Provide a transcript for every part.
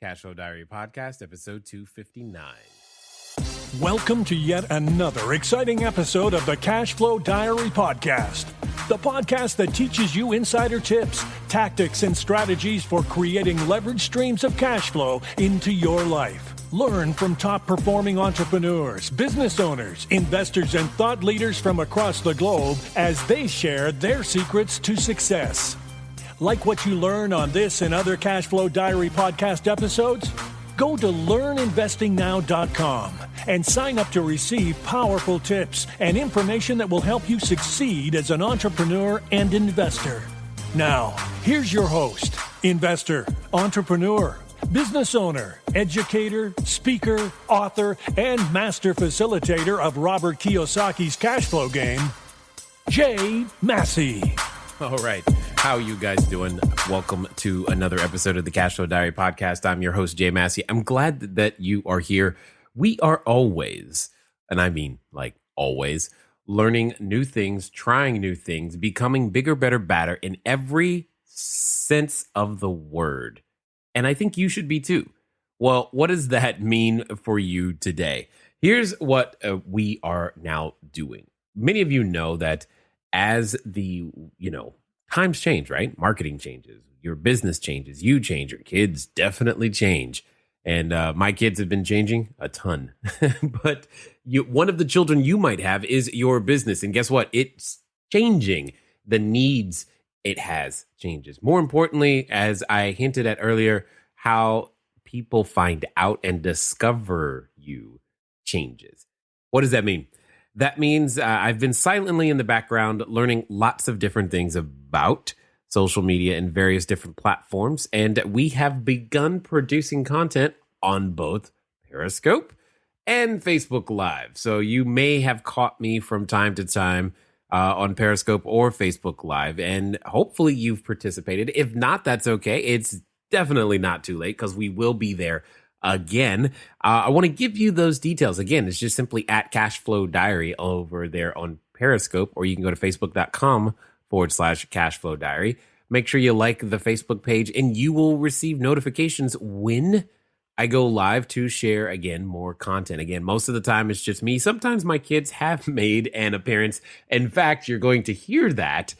Cash Flow Diary Podcast, episode 259. Welcome to yet another exciting episode of the Cash Flow Diary Podcast, the podcast that teaches you insider tips, tactics, and strategies for creating leverage streams of cash flow into your life. Learn from top-performing entrepreneurs, business owners, investors, and thought leaders from across the globe as they share their secrets to success. Like what you learn on this and other Cash Flow Diary podcast episodes? Go to learninvestingnow.com and sign up to receive powerful tips and information that will help you succeed as an entrepreneur and investor. Now, here's your host, investor, entrepreneur, business owner, educator, speaker, author, and master facilitator of Robert Kiyosaki's cash flow game, Jay Massey. All right. How you guys doing? Welcome to another episode of the Cash Flow Diary Podcast. I'm your host, Jay Massey. I'm glad that you are here. We are always, and I mean like always, learning new things, trying new things, becoming bigger, better, badder in every sense of the word. And I think you should be too. Well, what does that mean for you today? Here's what we are now doing. Many of you know that as the, times change, right? Marketing changes, your business changes, you change, your kids definitely change. And my kids have been changing a ton. But one of the children you might have is your business. And guess what? It's changing. The needs it has changes. More importantly, as I hinted at earlier, how people find out and discover you changes. What does that mean? That means I've been silently in the background learning lots of different things about social media and various different platforms. And we have begun producing content on both Periscope and Facebook Live. So you may have caught me from time to time on Periscope or Facebook Live. And hopefully you've participated. If not, that's okay. It's definitely not too late because we will be there again. I want to give you those details. Again, it's just simply at Cash Flow Diary over there on Periscope, or you can go to facebook.com/Cash Flow Diary. Make sure you like the Facebook page and you will receive notifications when I go live to share again more content. Again, most of the time it's just me. Sometimes my kids have made an appearance. In fact, you're going to hear that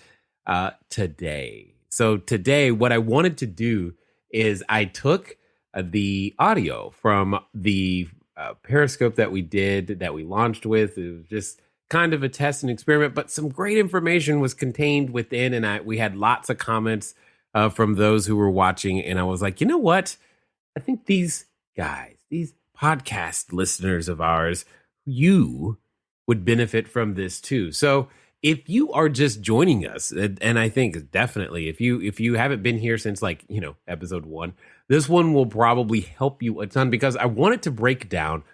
today. So today, what I wanted to do is I took the audio from the Periscope that we did, that we launched with. It was just kind of a test and experiment, but some great information was contained within. And we had lots of comments from those who were watching. And I was like, you know what? I think these guys, these podcast listeners of ours, you would benefit from this too. So if you are just joining us, and I think definitely if you haven't been here since episode 1, this one will probably help you a ton because I wanted to break down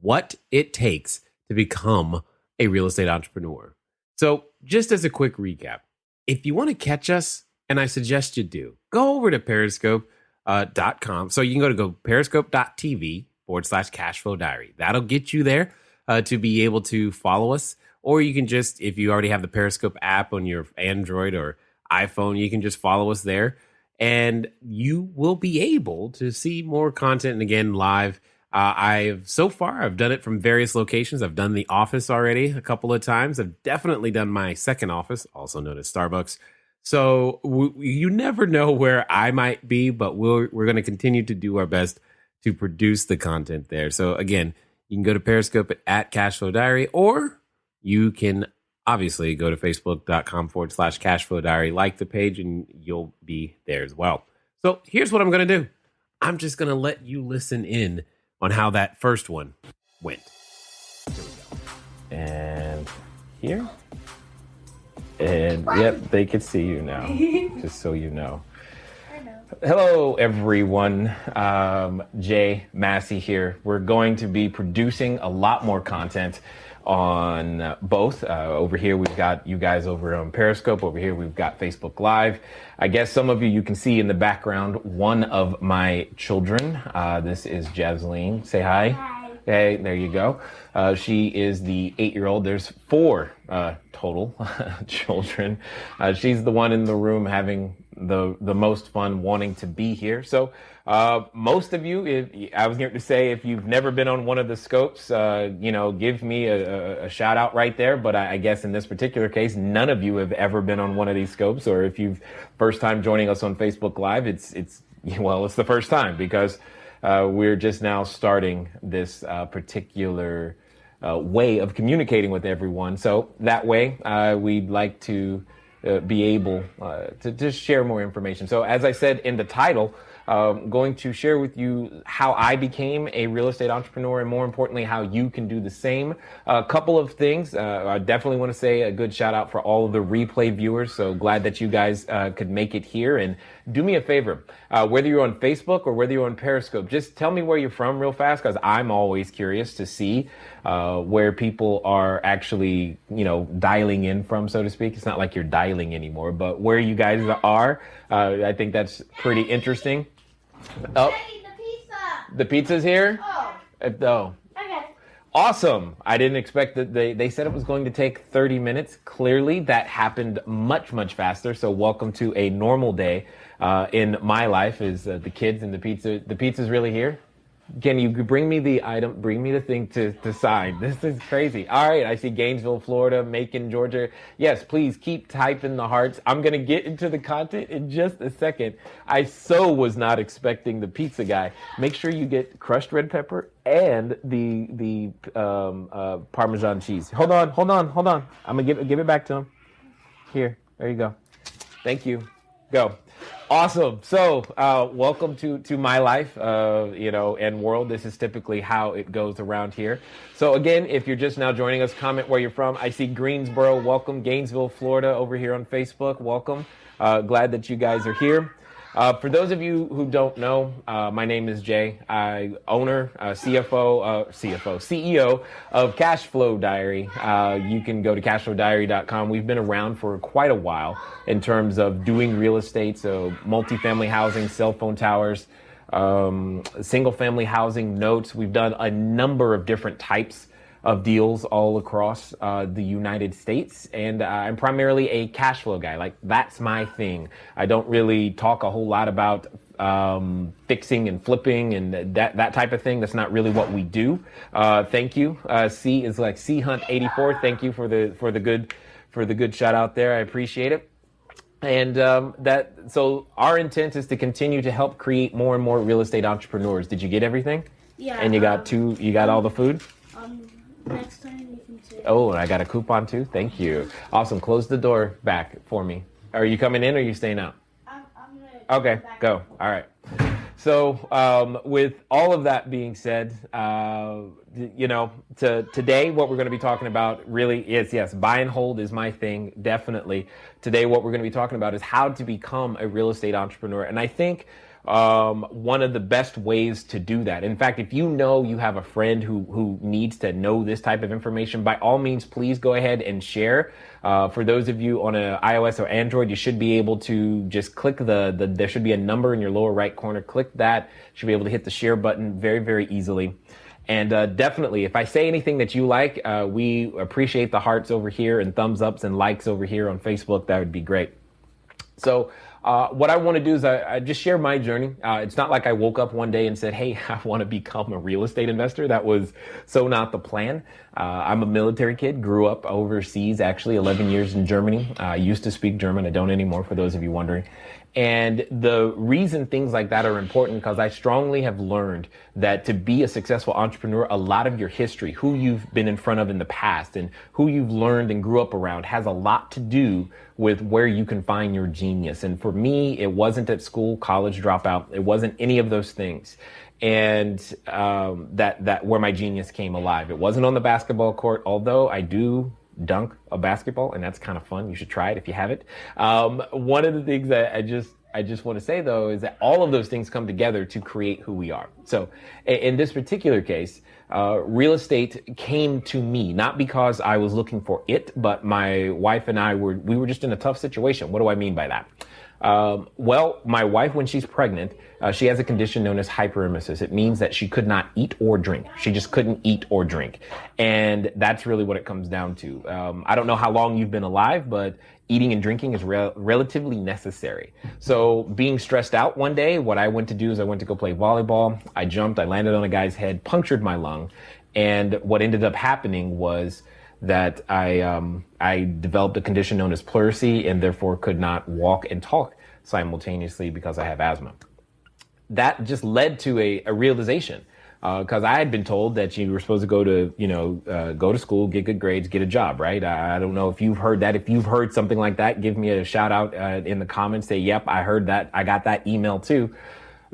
what it takes to become a real estate entrepreneur. So just as a quick recap, if you want to catch us, and I suggest you do, go over to periscope.com. So you can go periscope.tv/Cash Flow Diary. That'll get you there to be able to follow us. Or you can just, if you already have the Periscope app on your Android or iPhone, you can just follow us there. And you will be able to see more content, and again, live. I've done it from various locations. I've done the office already a couple of times. I've definitely done my second office, also known as Starbucks. So you never know where I might be, but we're going to continue to do our best to produce the content there. So again, you can go to Periscope at Cash Flow Diary, or you can obviously go to facebook.com/Cash Flow Diary, like the page, and you'll be there as well. So here's what I'm going to do. I'm just going to let you listen in on how that first one went. Here we go. And here. And yep, they can see you now, just so you know. Hello, everyone. Jay Massey here. We're going to be producing a lot more content on both. Over here, we've got you guys over on Periscope. Over here, we've got Facebook Live. I guess some of you can see in the background one of my children. This is Jasleen. Say hi. Hi. Hey, there you go. She is the 8-year-old. There's 4 total children. She's the one in the room having the most fun, wanting to be here. So most of you, I was going to say, if you've never been on one of the scopes, give me a shout out right there. But I guess in this particular case, none of you have ever been on one of these scopes. Or if you've first time joining us on Facebook Live, it's the first time, because we're just now starting this particular way of communicating with everyone. So that way, we'd like to be able to just share more information. So as I said in the title, going to share with you how I became a real estate entrepreneur, and more importantly, how you can do the same. A couple of things. I definitely want to say a good shout out for all of the replay viewers. So glad that you guys could make it here. And do me a favor, whether you're on Facebook or whether you're on Periscope, just tell me where you're from real fast, because I'm always curious to see where people are actually, dialing in from, so to speak. It's not like you're dialing anymore, but where you guys are. I think that's pretty interesting. Oh, Hey, the pizza! the pizza's here? Oh, Oh. okay. Awesome. I didn't expect that. They said it was going to take 30 minutes. Clearly, that happened much, much faster. So welcome to a normal day in my life, is the kids and the pizza. The pizza's really here. Can you bring me the item, bring me the thing to sign? This is crazy. All right, I see Gainesville, Florida, Macon, Georgia. Yes, please keep typing the hearts. I'm going to get into the content in just a second. I so was not expecting the pizza guy. Make sure you get crushed red pepper and the Parmesan cheese. Hold on. I'm going to give it back to him. Here, there you go. Thank you. Go. Awesome. So, welcome to my life, and world. This is typically how it goes around here. So again, if you're just now joining us, comment where you're from. I see Greensboro. Welcome. Gainesville, Florida, over here on Facebook. Welcome. Glad that you guys are here. For those of you who don't know, my name is Jay. I owner, CEO of Cashflow Diary. You can go to cashflowdiary.com. We've been around for quite a while in terms of doing real estate, so multifamily housing, cell phone towers, single family housing, notes. We've done a number of different types of deals all across the United States. And I'm primarily a cash flow guy. Like, that's my thing. I don't really talk a whole lot about fixing and flipping and that type of thing. That's not really what we do. Thank you. C is like C Hunt 84. Thank you for the good shout out there. I appreciate it. And so our intent is to continue to help create more and more real estate entrepreneurs. Did you get everything? Yeah. And you got all the food? Next time you can say. Oh, and I got a coupon too. Thank you. Awesome. Close the door back for me. Are you coming in or are you staying out? I'm gonna. Okay, go. All right. So, with all of that being said, today what we're going to be talking about really is, yes, buy and hold is my thing, definitely. Today what we're going to be talking about is how to become a real estate entrepreneur. And I think one of the best ways to do that. In fact, if you know you have a friend who needs to know this type of information, by all means, please go ahead and share. For those of you on an iOS or Android, you should be able to just click there should be a number in your lower right corner. Click that. You should be able to hit the share button very, very easily. And definitely, if I say anything that you like, we appreciate the hearts over here and thumbs ups and likes over here on Facebook. That would be great. So what I want to do is I just share my journey. It's not like I woke up one day and said, hey, I want to become a real estate investor. That was so not the plan. I'm a military kid, grew up overseas, actually 11 years in Germany. I used to speak German. I don't anymore, for those of you wondering. And the reason things like that are important, because I strongly have learned that to be a successful entrepreneur, a lot of your history, who you've been in front of in the past and who you've learned and grew up around has a lot to do with where you can find your genius. And for me, it wasn't at school, college dropout. It wasn't any of those things. And that where my genius came alive. It wasn't on the basketball court, although I do dunk a basketball, and that's kind of fun. You should try it if you haven't. One of the things that I just want to say, though, is that all of those things come together to create who we are. So in this particular case, real estate came to me, not because I was looking for it, but my wife and I we were just in a tough situation. What do I mean by that? Well, my wife, when she's pregnant, she has a condition known as hyperemesis. It means that she could not eat or drink. She just couldn't eat or drink. And that's really what it comes down to. I don't know how long you've been alive, but eating and drinking is relatively necessary. So being stressed out one day, what I went to do is I went to go play volleyball. I jumped, I landed on a guy's head, punctured my lung. And what ended up happening was that I developed a condition known as pleurisy and therefore could not walk and talk simultaneously because I have asthma. That just led to a realization, because I had been told that you were supposed to go to school, get good grades, get a job, right? I don't know if you've heard that. If you've heard something like that, give me a shout out in the comments. Say, yep, I heard that. I got that email too,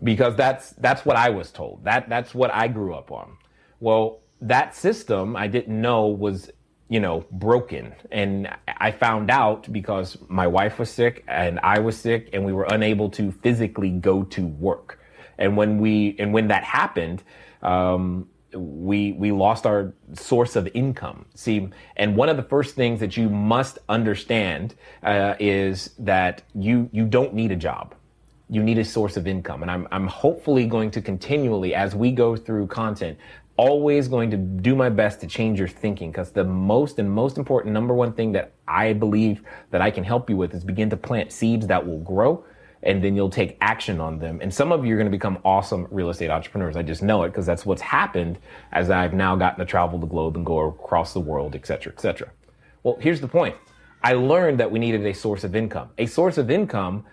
because that's what I was told. That's what I grew up on. Well, that system I didn't know was broken. And I found out because my wife was sick and I was sick and we were unable to physically go to work. And when that happened, we lost our source of income. See, and one of the first things that you must understand is that you don't need a job. You need a source of income. And I'm hopefully going to continually, as we go through content, always going to do my best to change your thinking, because the most important number one thing that I believe that I can help you with is begin to plant seeds that will grow, and then you'll take action on them. And some of you are going to become awesome real estate entrepreneurs. I just know it because that's what's happened as I've now gotten to travel the globe and go across the world, et cetera, et cetera. Well, here's the point. I learned that we needed a source of income. A source of income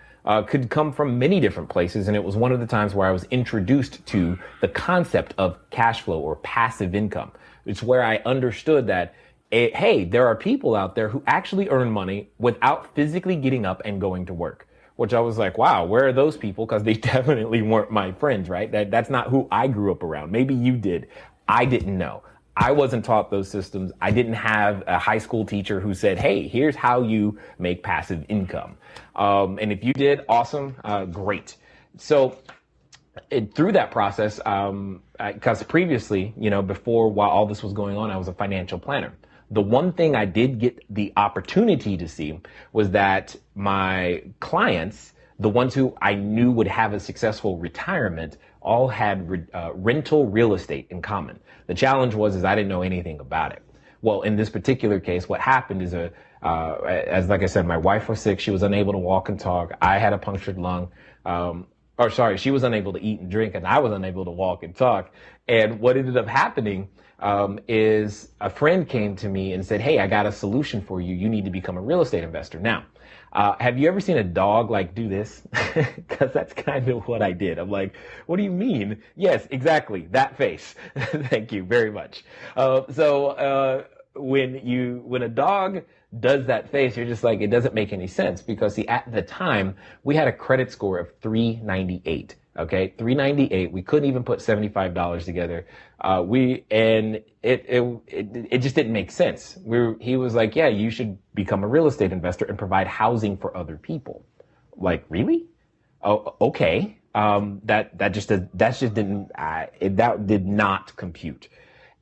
could come from many different places. And it was one of the times where I was introduced to the concept of cash flow or passive income. It's where I understood that, hey, there are people out there who actually earn money without physically getting up and going to work, which I was like, wow, where are those people? Because they definitely weren't my friends, right? That's not who I grew up around. Maybe you did. I didn't know. I wasn't taught those systems. I didn't have a high school teacher who said, hey, here's how you make passive income. And if you did, awesome, great. So through that process, because previously, while all this was going on, I was a financial planner. The one thing I did get the opportunity to see was that my clients, the ones who I knew would have a successful retirement, all had rental real estate in common. The challenge was I didn't know anything about it. Well, in this particular case, what happened is like I said, my wife was sick. She was unable to walk and talk. I had a punctured lung. She was unable to eat and drink, and I was unable to walk and talk. And what ended up happening is a friend came to me and said, hey, I got a solution for you. You need to become a real estate investor. Now, have you ever seen a dog do this? Because that's kind of what I did. I'm like, what do you mean? Yes, exactly. That face. Thank you very much. When a dog does that face, you're just like, it doesn't make any sense, because see, at the time we had a credit score of 398. Okay, 398. We couldn't even put $75 together. It just didn't make sense. He was like, yeah, you should become a real estate investor and provide housing for other people. Like, really? Oh, okay. That did not compute.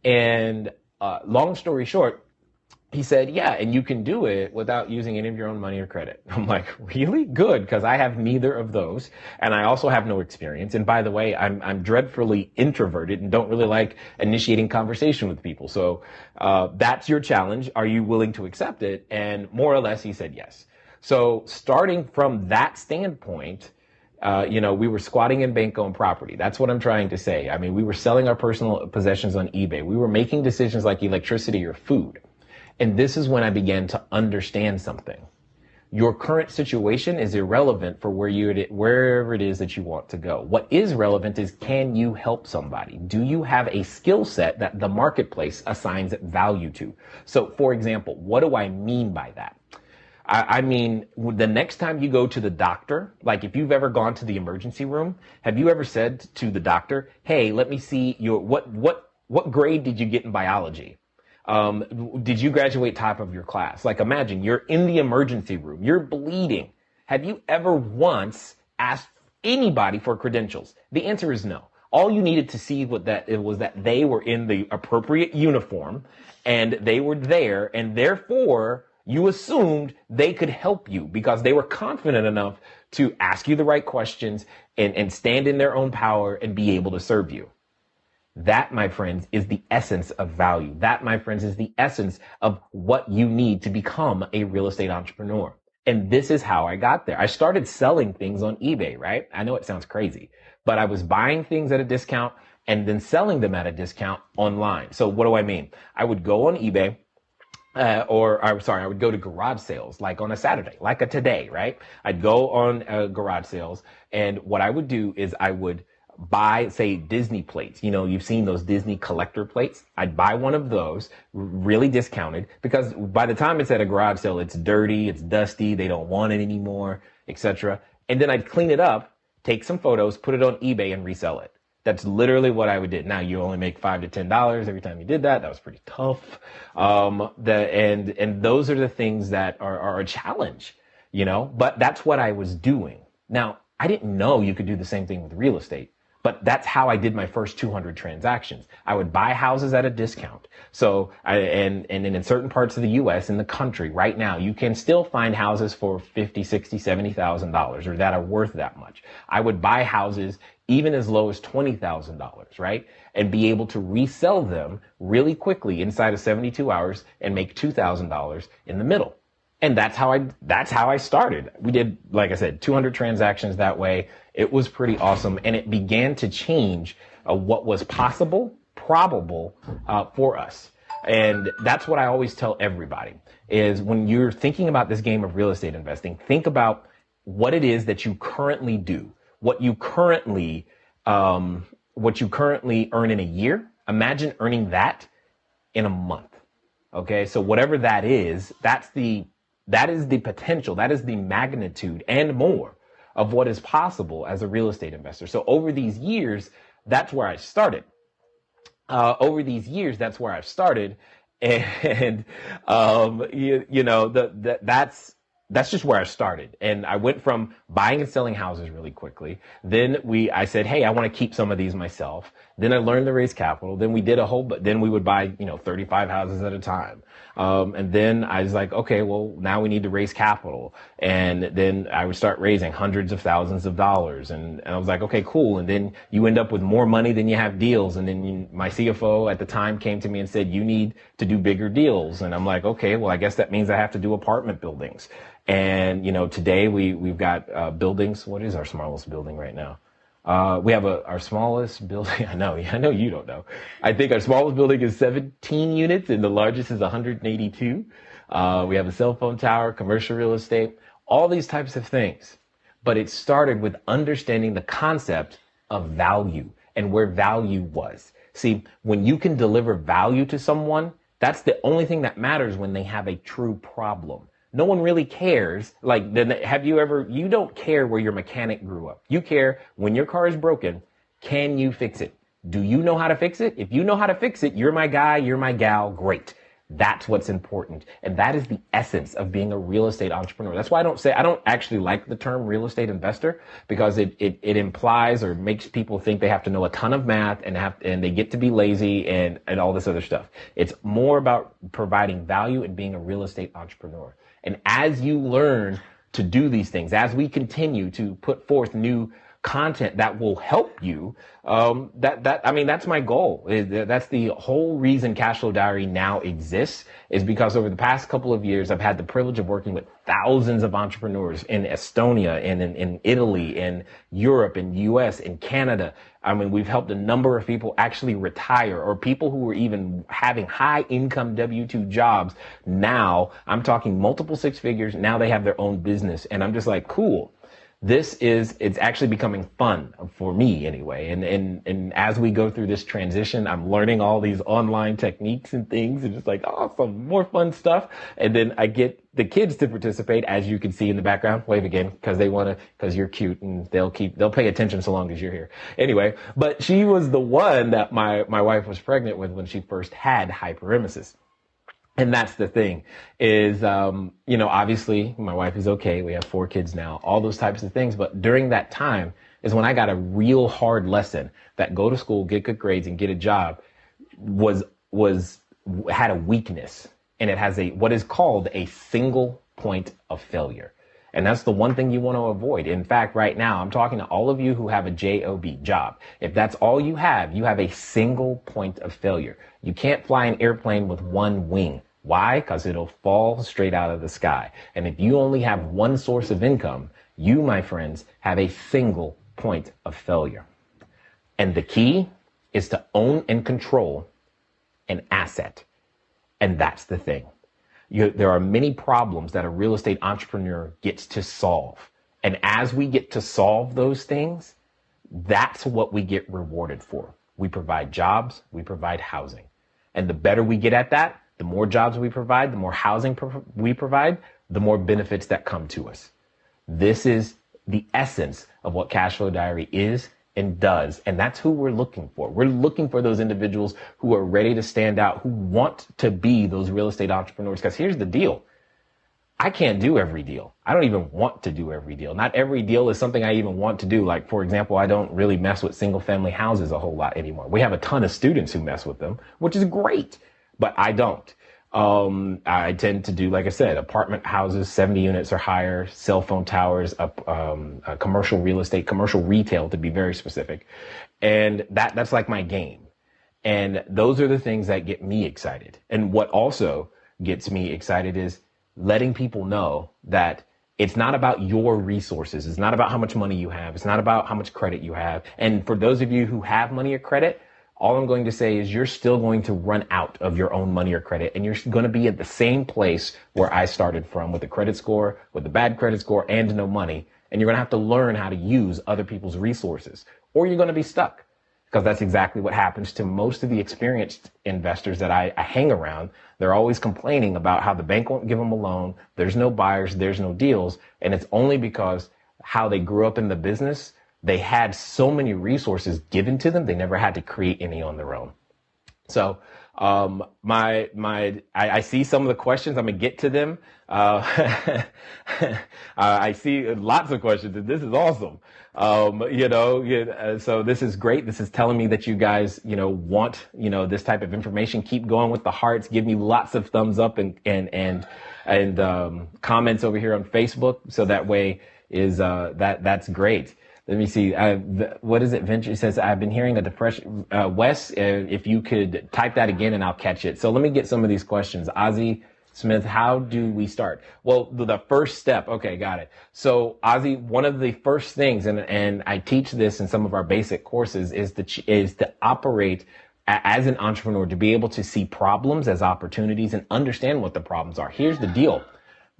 And long story short, he said, yeah, and you can do it without using any of your own money or credit. I'm like, really? Good, because I have neither of those, and I also have no experience. And by the way, I'm dreadfully introverted and don't really like initiating conversation with people. So that's your challenge. Are you willing to accept it? And more or less, he said yes. So starting from that standpoint, we were squatting in bank-owned property. That's what I'm trying to say. I mean, we were selling our personal possessions on eBay. We were making decisions like electricity or food. And this is when I began to understand something. Your current situation is irrelevant for wherever it is that you want to go. What is relevant is, can you help somebody? Do you have a skill set that the marketplace assigns value to? So, for example, what do I mean by that? I mean, the next time you go to the doctor, like if you've ever gone to the emergency room, have you ever said to the doctor, hey, let me see what grade did you get in biology? Did you graduate top of your class? Like, imagine you're in the emergency room, you're bleeding. Have you ever once asked anybody for credentials? The answer is no. All you needed to see was that they were in the appropriate uniform and they were there, and therefore you assumed they could help you because they were confident enough to ask you the right questions and stand in their own power and be able to serve you. That, my friends, is the essence of value. That, my friends, is the essence of what you need to become a real estate entrepreneur. And this is how I got there. I started selling things on eBay, right? I know it sounds crazy, but I was buying things at a discount and then selling them at a discount online. So what do I mean? I would go on eBay, I would go to garage sales, like on a Saturday, like a today, right? I'd go on garage sales, and what I would do is I would buy, say, Disney plates. You know, you've seen those Disney collector plates. I'd buy one of those, really discounted, because by the time it's at a garage sale, it's dirty, it's dusty, they don't want it anymore, etc. And then I'd clean it up, take some photos, put it on eBay, and resell it. That's literally what I would do. Now, you only make $5 to $10 every time you did that. That was pretty tough. And those are the things that are a challenge, you know, but that's what I was doing. Now, I didn't know you could do the same thing with real estate, but that's how I did my first 200 transactions. I would buy houses at a discount. So and in certain parts of the US, in the country right now, you can still find houses for $50,000, $60,000, $70,000 or that are worth that much. I would buy houses even as low as $20,000, right? And be able to resell them really quickly inside of 72 hours and make $2,000 in the middle. And that's how I started. We did, like I said, 200 transactions that way. It was pretty awesome. And it began to change what was possible, probable for us. And that's what I always tell everybody is when you're thinking about this game of real estate investing, think about what it is that you currently do. What you currently earn in a year, imagine earning that in a month. Okay. So whatever that is the potential, that is the magnitude and more of what is possible as a real estate investor. So over these years, that's where I started. And, that's just where I started. And I went from buying and selling houses really quickly. Then I said, hey, I want to keep some of these myself. Then I learned to raise capital. Then then we would buy, 35 houses at a time. And then I was like, okay, well, now we need to raise capital. And then I would start raising hundreds of thousands of dollars. And I was like, okay, cool. And then you end up with more money than you have deals. And then my CFO at the time came to me and said, you need to do bigger deals. And I'm like, okay, well, I guess that means I have to do apartment buildings. And, today we've got buildings. What is our smallest building right now? We have our smallest building. I know you don't know. I think our smallest building is 17 units and the largest is 182. We have a cell phone tower, commercial real estate, all these types of things. But it started with understanding the concept of value and where value was. See, when you can deliver value to someone, that's the only thing that matters when they have a true problem. No one really cares. You don't care where your mechanic grew up. You care when your car is broken, can you fix it? Do you know how to fix it? If you know how to fix it, you're my guy, you're my gal, great. That's what's important. And that is the essence of being a real estate entrepreneur. That's why I don't actually like the term real estate investor, because it implies or makes people think they have to know a ton of math and they get to be lazy and all this other stuff. It's more about providing value and being a real estate entrepreneur. And as you learn to do these things, as we continue to put forth new content that will help you, that's my goal. That's the whole reason Cashflow Diary now exists, is because over the past couple of years, I've had the privilege of working with thousands of entrepreneurs in Estonia and in Italy, in Europe, in US, in Canada. We've helped a number of people actually retire, or people who were even having high income W-2 jobs. Now I'm talking multiple six figures. Now they have their own business. And I'm just like, cool. It's actually becoming fun for me anyway. And as we go through this transition, I'm learning all these online techniques and things, and just like, some more fun stuff. And then I get the kids to participate, as you can see in the background. Wave again, because you're cute and they'll pay attention so long as you're here. Anyway, but she was the one that my wife was pregnant with when she first had hyperemesis. And that's the thing is, obviously my wife is okay. We have 4 kids now, all those types of things. But during that time is when I got a real hard lesson that go to school, get good grades and get a job had a weakness, and it has what is called a single point of failure. And that's the one thing you want to avoid. In fact, right now, I'm talking to all of you who have a JOB, job. If that's all you have a single point of failure. You can't fly an airplane with one wing. Why? Because it'll fall straight out of the sky. And if you only have one source of income, you, my friends, have a single point of failure. And the key is to own and control an asset. And that's the thing. There are many problems that a real estate entrepreneur gets to solve. And as we get to solve those things, that's what we get rewarded for. We provide jobs, we provide housing. And the better we get at that, the more jobs we provide, the more housing we provide, the more benefits that come to us. This is the essence of what Cashflow Diary is and does. And that's who we're looking for. We're looking for those individuals who are ready to stand out, who want to be those real estate entrepreneurs. Because here's the deal. I can't do every deal. I don't even want to do every deal. Not every deal is something I even want to do. Like, for example, I don't really mess with single family houses a whole lot anymore. We have a ton of students who mess with them, which is great, but I don't. I tend to do, like I said, apartment houses, 70 units or higher, cell phone towers, commercial real estate, commercial retail to be very specific. And that's like my game. And those are the things that get me excited. And what also gets me excited is letting people know that it's not about your resources. It's not about how much money you have. It's not about how much credit you have. And for those of you who have money or credit, all I'm going to say is you're still going to run out of your own money or credit, and you're going to be at the same place where I started from, with a credit score, with a bad credit score, and no money. And you're going to have to learn how to use other people's resources, or you're going to be stuck, because that's exactly what happens to most of the experienced investors that I hang around. They're always complaining about how the bank won't give them a loan. There's no buyers, there's no deals. And it's only because how they grew up in the business. They had so many resources given to them, they never had to create any on their own. So I see some of the questions. I'm gonna get to them. I see lots of questions, and this is awesome. So this is great. This is telling me that you guys, want, this type of information. Keep going with the hearts. Give me lots of thumbs up and comments over here on Facebook. So that way is that's great. Let me see. What is it? Venture says, I've been hearing a depression. Wes, if you could type that again and I'll catch it. So let me get some of these questions. Ozzy Smith, how do we start? Well, the first step. Okay, got it. So Ozzy, one of the first things, and I teach this in some of our basic courses, is to operate as an entrepreneur, to be able to see problems as opportunities and understand what the problems are. Here's the deal.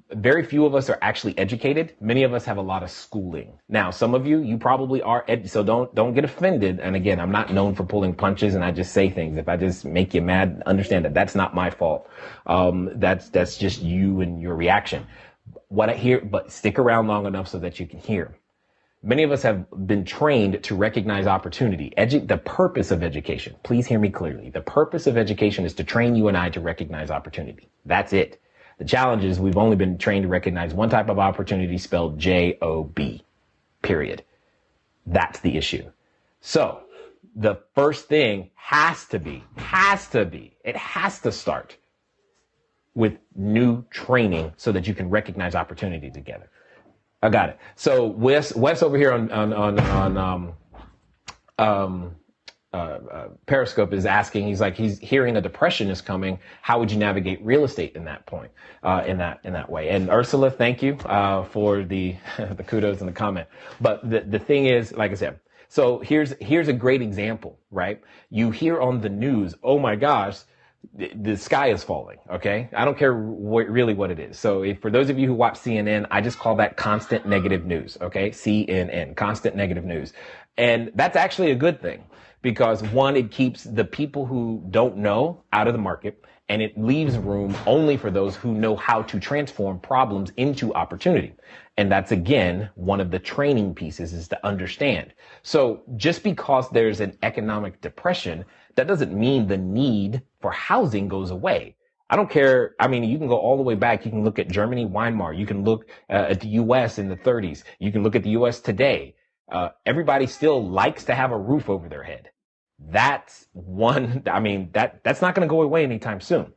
Very few of us are actually educated. Many of us have a lot of schooling. Now, some of you probably are, so don't get offended. And again, I'm not known for pulling punches, and I just say things. If I just make you mad, understand that that's not my fault. That's just you and your reaction. What I hear, but stick around long enough so that you can hear. Many of us have been trained to recognize opportunity. The purpose of education, please hear me clearly. The purpose of education is to train you and I to recognize opportunity. That's it. The challenge is we've only been trained to recognize one type of opportunity, spelled J-O-B, period. That's the issue. So the first thing has to start with new training so that you can recognize opportunity together. I got it. So Wes over here on Periscope is asking, he's hearing a depression is coming. How would you navigate real estate in that point, in that way? And Ursula, thank you, for the kudos in the comment. But the thing is, like I said, so here's a great example, right? You hear on the news, oh my gosh, the sky is falling. Okay. I don't care really what it is. So for those of you who watch CNN, I just call that constant negative news. Okay. CNN, constant negative news. And that's actually a good thing. Because one, it keeps the people who don't know out of the market, and it leaves room only for those who know how to transform problems into opportunity. And that's, again, one of the training pieces, is to understand. So just because there's an economic depression, that doesn't mean the need for housing goes away. I don't care. I mean, you can go all the way back. You can look at Germany, Weimar. You can look at the U.S. in the 30s. You can look at the U.S. today. Everybody still likes to have a roof over their head. That's one. I mean, that's not going to go away anytime soon.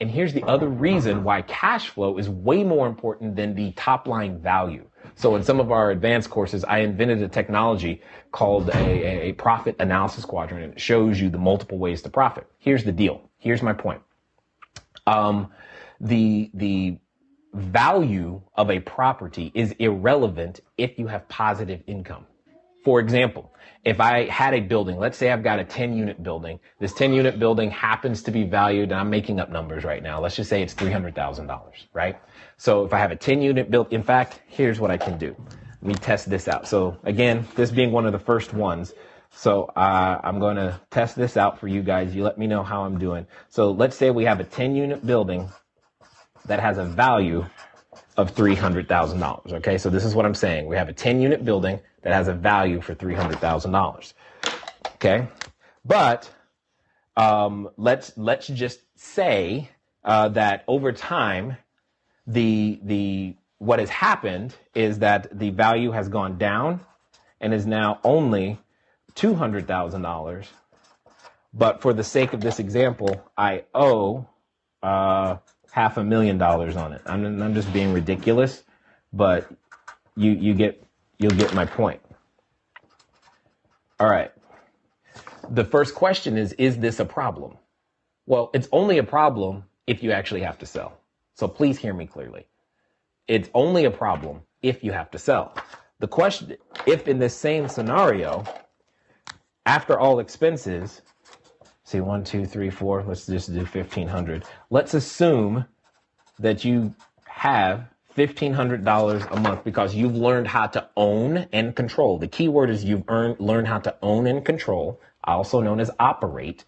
And here's the other reason why cash flow is way more important than the top line value. So in some of our advanced courses, I invented a technology called a profit analysis quadrant, and it shows you the multiple ways to profit. Here's the deal. Here's my point. The value of a property is irrelevant if you have positive income. For example, if I had a building, let's say I've got a 10-unit building. This 10-unit building happens to be valued, and I'm making up numbers right now. Let's just say it's $300,000, right? So if I have a 10-unit build, in fact, here's what I can do. Let me test this out. So again, this being one of the first ones. So I'm going to test this out for you guys. You let me know how I'm doing. So let's say we have a 10-unit building that has a value of $300,000. Okay, so this is what I'm saying. We have a 10-unit building that has a value for $300,000. Okay, but let's just say that over time, what has happened is that the value has gone down and is now only $200,000. But for the sake of this example, I owe $500,000 on it. I'm just being ridiculous, but you'll get my point. All right. The first question is this a problem? Well, it's only a problem if you actually have to sell. So please hear me clearly. It's only a problem if you have to sell. The question, if in this same scenario, after all expenses, see 1, 2, 3, 4, let's just do 1,500. Let's assume that you have $1,500 a month because you've learned how to own and control. The key word is you've learned how to own and control, also known as operate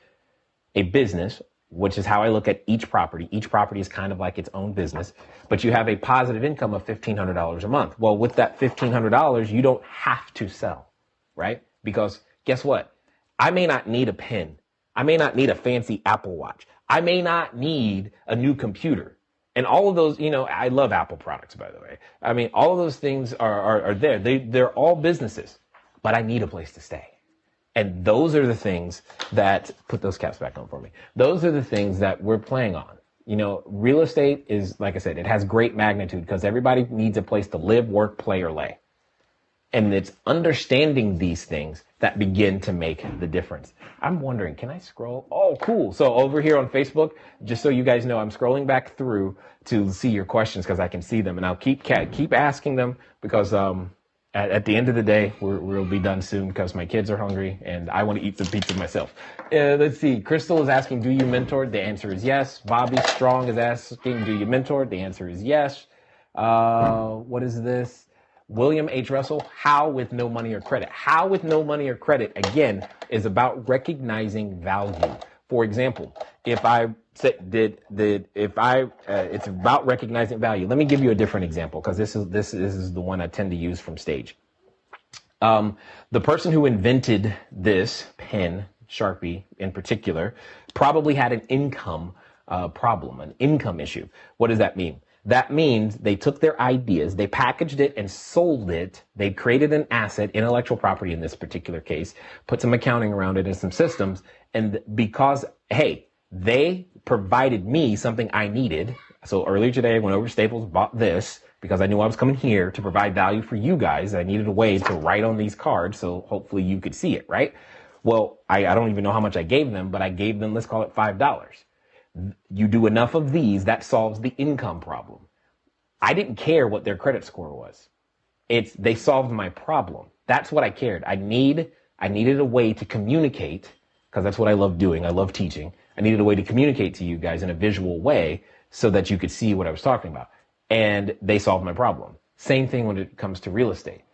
a business, which is how I look at each property. Each property is kind of like its own business, but you have a positive income of $1,500 a month. Well, with that $1,500, you don't have to sell, right? Because guess what? I may not need a pen. I may not need a fancy Apple Watch. I may not need a new computer. And all of those, I love Apple products, by the way. I mean, all of those things are there. They're all businesses, but I need a place to stay. And those are the things that, put those caps back on for me. Those are the things that we're playing on. Real estate is, like I said, it has great magnitude because everybody needs a place to live, work, play, or lay. And it's understanding these things that begin to make the difference. I'm wondering, can I scroll? Oh, cool. So over here on Facebook, just so you guys know, I'm scrolling back through to see your questions because I can see them. And I'll keep asking them because at the end of the day, we'll be done soon because my kids are hungry and I want to eat some pizza myself. Let's see. Crystal is asking, do you mentor? The answer is yes. Bobby Strong is asking, do you mentor? The answer is yes. What is this? William H. Russell, how with no money or credit? How with no money or credit, again, is about recognizing value. For example, it's about recognizing value. Let me give you a different example because this is the one I tend to use from stage. The person who invented this pen, Sharpie in particular, probably had an income problem, an income issue. What does that mean? That means they took their ideas, they packaged it and sold it. They created an asset, intellectual property in this particular case, put some accounting around it and some systems. And because, hey, they provided me something I needed. So earlier today, I went over to Staples, bought this because I knew I was coming here to provide value for you guys. I needed a way to write on these cards so hopefully you could see it, right? Well, I don't even know how much I gave them, but I gave them, let's call it $5. You do enough of these, that solves the income problem. I didn't care what their credit score was. They solved my problem. That's what I cared. I needed a way to communicate, because that's what I love doing. I love teaching. I needed a way to communicate to you guys in a visual way so that you could see what I was talking about. And they solved my problem. Same thing when it comes to real estate.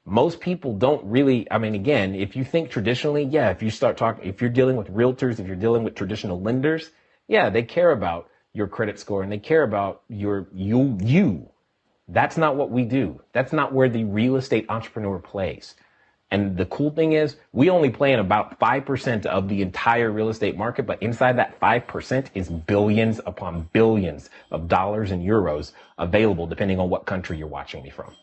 Most people don't really, again, if you think traditionally, yeah, if you're dealing with realtors, if you're dealing with traditional lenders, yeah, they care about your credit score and they care about you. That's not what we do. That's not where the real estate entrepreneur plays. And the cool thing is we only play in about 5% of the entire real estate market, but inside that 5% is billions upon billions of dollars and euros available depending on what country you're watching me from.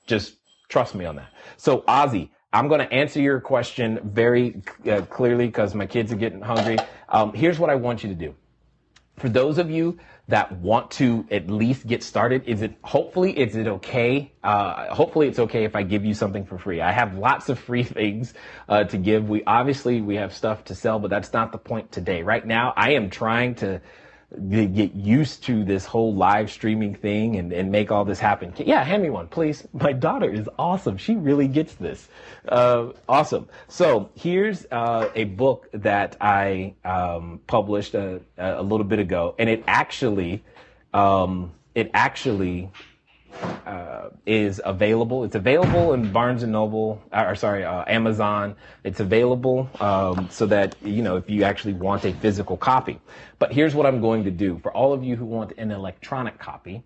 Just trust me on that. So Ozzy, I'm going to answer your question very clearly because my kids are getting hungry. Here's what I want you to do. For those of you that want to at least get started, hopefully it's okay if I give you something for free. I have lots of free things to give. We have stuff to sell, but that's not the point today. Right now, I am trying to get used to this whole live streaming thing and make all this happen. Yeah, hand me one, please. My daughter is awesome. She really gets this. Awesome. So here's a book that I published a little bit ago, and it actually is available. It's available in Barnes and Noble, Amazon. It's available so that, if you actually want a physical copy. But here's what I'm going to do for all of you who want an electronic copy,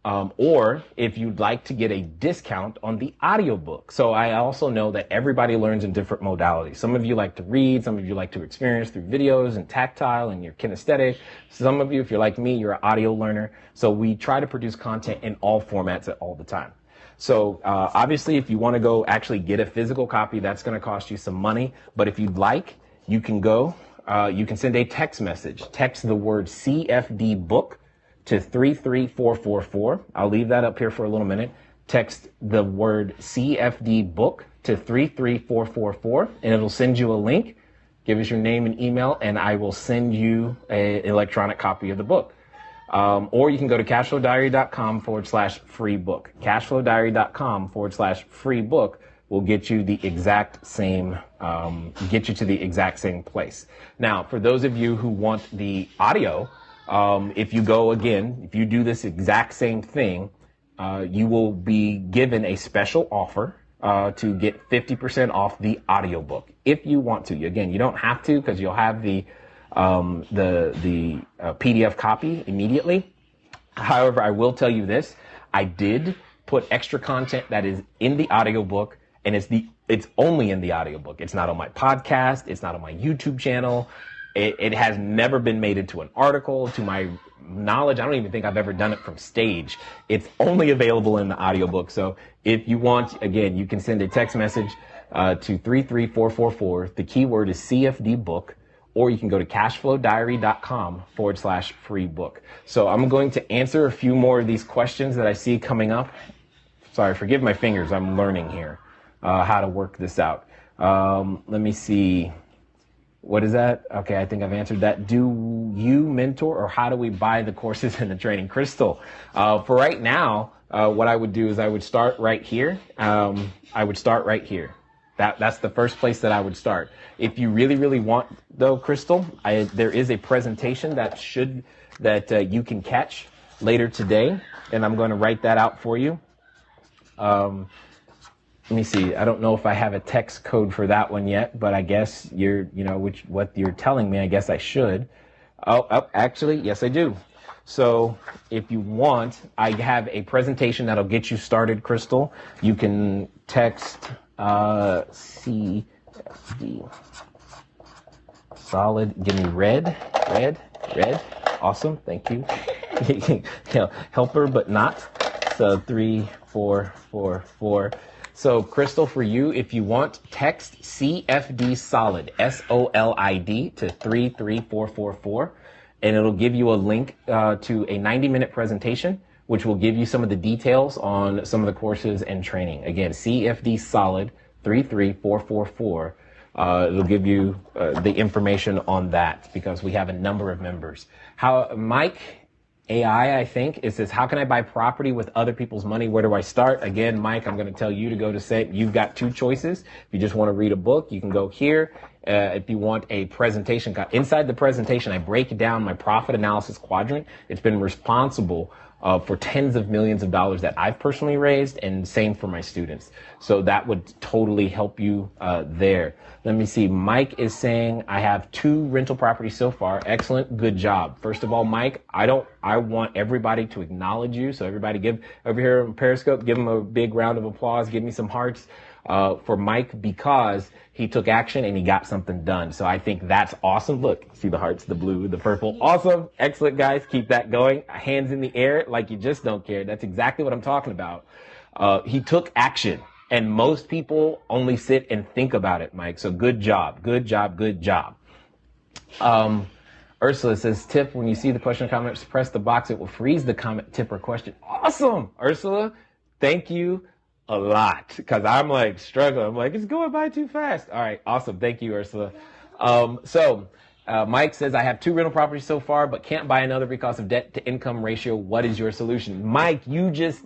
or if you'd like to get a discount on the audiobook. So I also know that everybody learns in different modalities. Some of you like to read, some of you like to experience through videos and tactile and you're kinesthetic. Some of you, if you're like me, you're an audio learner. So we try to produce content in all formats at all the time. So obviously, if you want to go actually get a physical copy, that's going to cost you some money. But if you'd like, you can you can send a text message. Text the word CFD book to 33444. I'll leave that up here for a little minute. Text the word CFD book to 33444, and it'll send you a link. Give us your name and email, and I will send you an electronic copy of the book. Or you can go to cashflowdiary.com/free book. Cashflowdiary.com/free book will get you the exact same, to the exact same place. Now, for those of you who want the audio, if you do this exact same thing, you will be given a special offer to get 50% off the audiobook if you want to. Again, you don't have to, because you'll have the PDF copy immediately. However, I will tell you this: I did put extra content that is in the audiobook, and it's only in the audiobook. It's not on my podcast. It's not on my YouTube channel. It has never been made into an article. To my knowledge, I don't even think I've ever done it from stage. It's only available in the audiobook. So if you want, again, you can send a text message to 33444. The keyword is CFD book, or you can go to cashflowdiary.com/free book. So I'm going to answer a few more of these questions that I see coming up. Sorry, forgive my fingers. I'm learning here how to work this out. Let me see. What is that? Okay, I think I've answered that. Do you mentor, or how do we buy the courses and the training? Crystal, for right now, what I would do is I would start right here. That's the first place that I would start. If you really, really want, though, Crystal, there is a presentation that you can catch later today, and I'm going to write that out for you. Let me see. I don't know if I have a text code for that one yet, but I guess what you're telling me, I guess I should. Actually, yes, I do. So if you want, I have a presentation that'll get you started, Crystal. You can text CFD solid. Give me red. Awesome. Thank you. Helper, but not. So 3444. So Crystal, for you, if you want, text CFD solid, SOLID, to 33444, and it'll give you a link to a 90-minute presentation, which will give you some of the details on some of the courses and training. Again, CFD solid, 33444. It'll give you the information on that, because we have a number of members. Mike AI, I think, it says, how can I buy property with other people's money? Where do I start? Again, Mike, I'm going to tell you to go to say, you've got two choices. If you just want to read a book, you can go here. If you want a presentation, inside the presentation, I break down my profit analysis quadrant. It's been responsible for tens of millions of dollars that I've personally raised, and same for my students. So that would totally help you there. Let me see. Mike is saying, I have 2 rental properties so far. Excellent. Good job. First of all, Mike, I want everybody to acknowledge you. So everybody give over here on Periscope, give him a big round of applause. Give me some hearts for Mike, because he took action and he got something done. So I think that's awesome. Look, see the hearts, the blue, the purple. Awesome. Excellent, guys. Keep that going. Hands in the air like you just don't care. That's exactly what I'm talking about. He took action. And most people only sit and think about it, Mike. So good job, good job, good job. Ursula says, tip, when you see the question or comment, press the box. It will freeze the comment, tip, or question. Awesome, Ursula. Thank you a lot, because I'm like struggling. I'm like, it's going by too fast. All right, awesome. Thank you, Ursula. Mike says, I have 2 rental properties so far, but can't buy another because of debt to income ratio. What is your solution? Mike, you just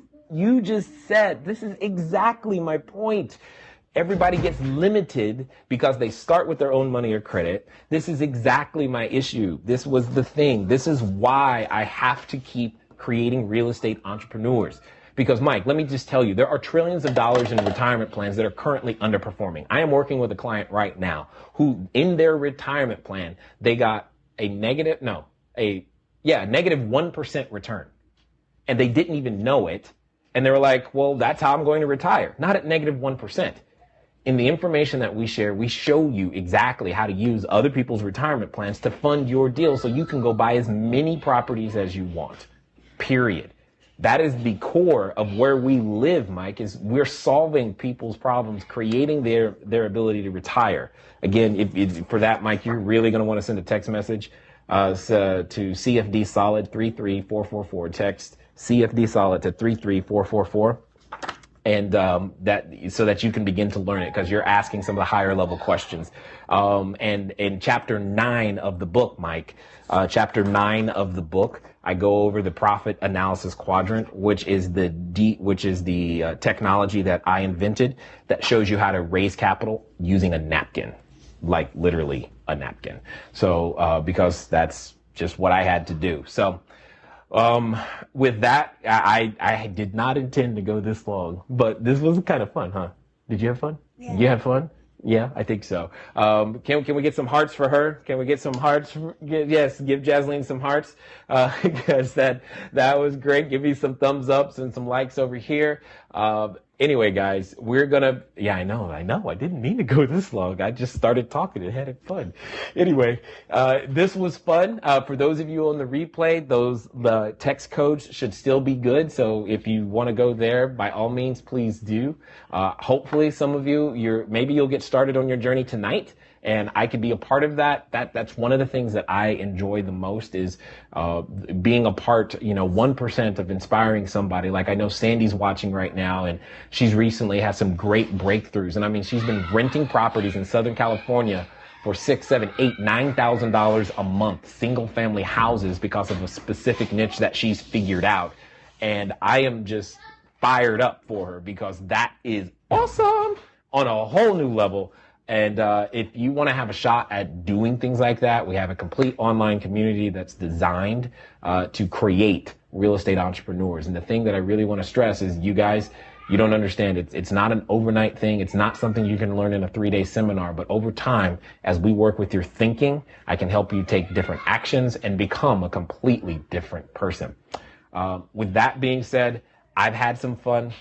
said, this is exactly my point. Everybody gets limited because they start with their own money or credit. This is exactly my issue. This was the thing. This is why I have to keep creating real estate entrepreneurs. Because, Mike, let me just tell you, there are trillions of dollars in retirement plans that are currently underperforming. I am working with a client right now who, in their retirement plan, they got a negative 1% return. And they didn't even know it. And they were like, well, that's how I'm going to retire. Not at negative 1%. In the information that we share, we show you exactly how to use other people's retirement plans to fund your deal so you can go buy as many properties as you want, period. That is the core of where we live, Mike, is we're solving people's problems, creating their ability to retire. Again, if for that, Mike, you're really going to want to send a text message to CFD Solid 33444. Text CFD Solid to 33444. And so that you can begin to learn it, because you're asking some of the higher level questions. And in chapter 9 of the book, Mike, chapter 9 of the book, I go over the profit analysis quadrant, which is the technology that I invented that shows you how to raise capital using a napkin, like literally a napkin. So because that's just what I had to do. So. With that, I did not intend to go this long, but this was kind of fun, huh? Did you have fun? Yeah. You had fun? Yeah, I think so. Can we get some hearts for her? Can we get some hearts? Yes, give Jasleen some hearts, because that was great. Give me some thumbs ups and some likes over here. Anyway, guys, we're gonna, I know. I didn't mean to go this long. I just started talking and had fun. Anyway, this was fun. For those of you on the replay, the text codes should still be good. So if you want to go there, by all means, please do. Hopefully some of you, maybe you'll get started on your journey tonight. And I could be a part of that. That's one of the things that I enjoy the most is being a part, 1% of inspiring somebody. Like I know Sandy's watching right now, and she's recently had some great breakthroughs. And I mean, she's been renting properties in Southern California for $6,000, $7,000, $8,000, $9,000 a month, single family houses, because of a specific niche that she's figured out. And I am just fired up for her, because that is awesome on a whole new level. And if you want to have a shot at doing things like that, we have a complete online community that's designed to create real estate entrepreneurs. And the thing that I really want to stress is, you guys, you don't understand. It's not an overnight thing. It's not something you can learn in a 3-day seminar. But over time, as we work with your thinking, I can help you take different actions and become a completely different person. With that being said, I've had some fun.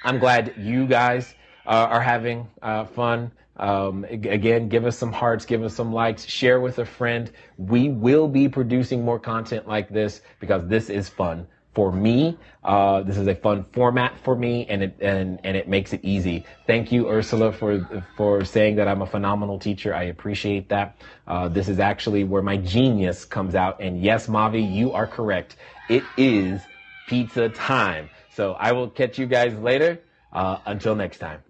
I'm glad you guys are having fun. Again, give us some hearts, give us some likes, share with a friend. We will be producing more content like this, because this is fun for me. This is a fun format for me, and it makes it easy. Thank you, Ursula, for saying that I'm a phenomenal teacher. I appreciate that. This is actually where my genius comes out. And yes, Mavi, you are correct. It is pizza time. So I will catch you guys later. Until next time.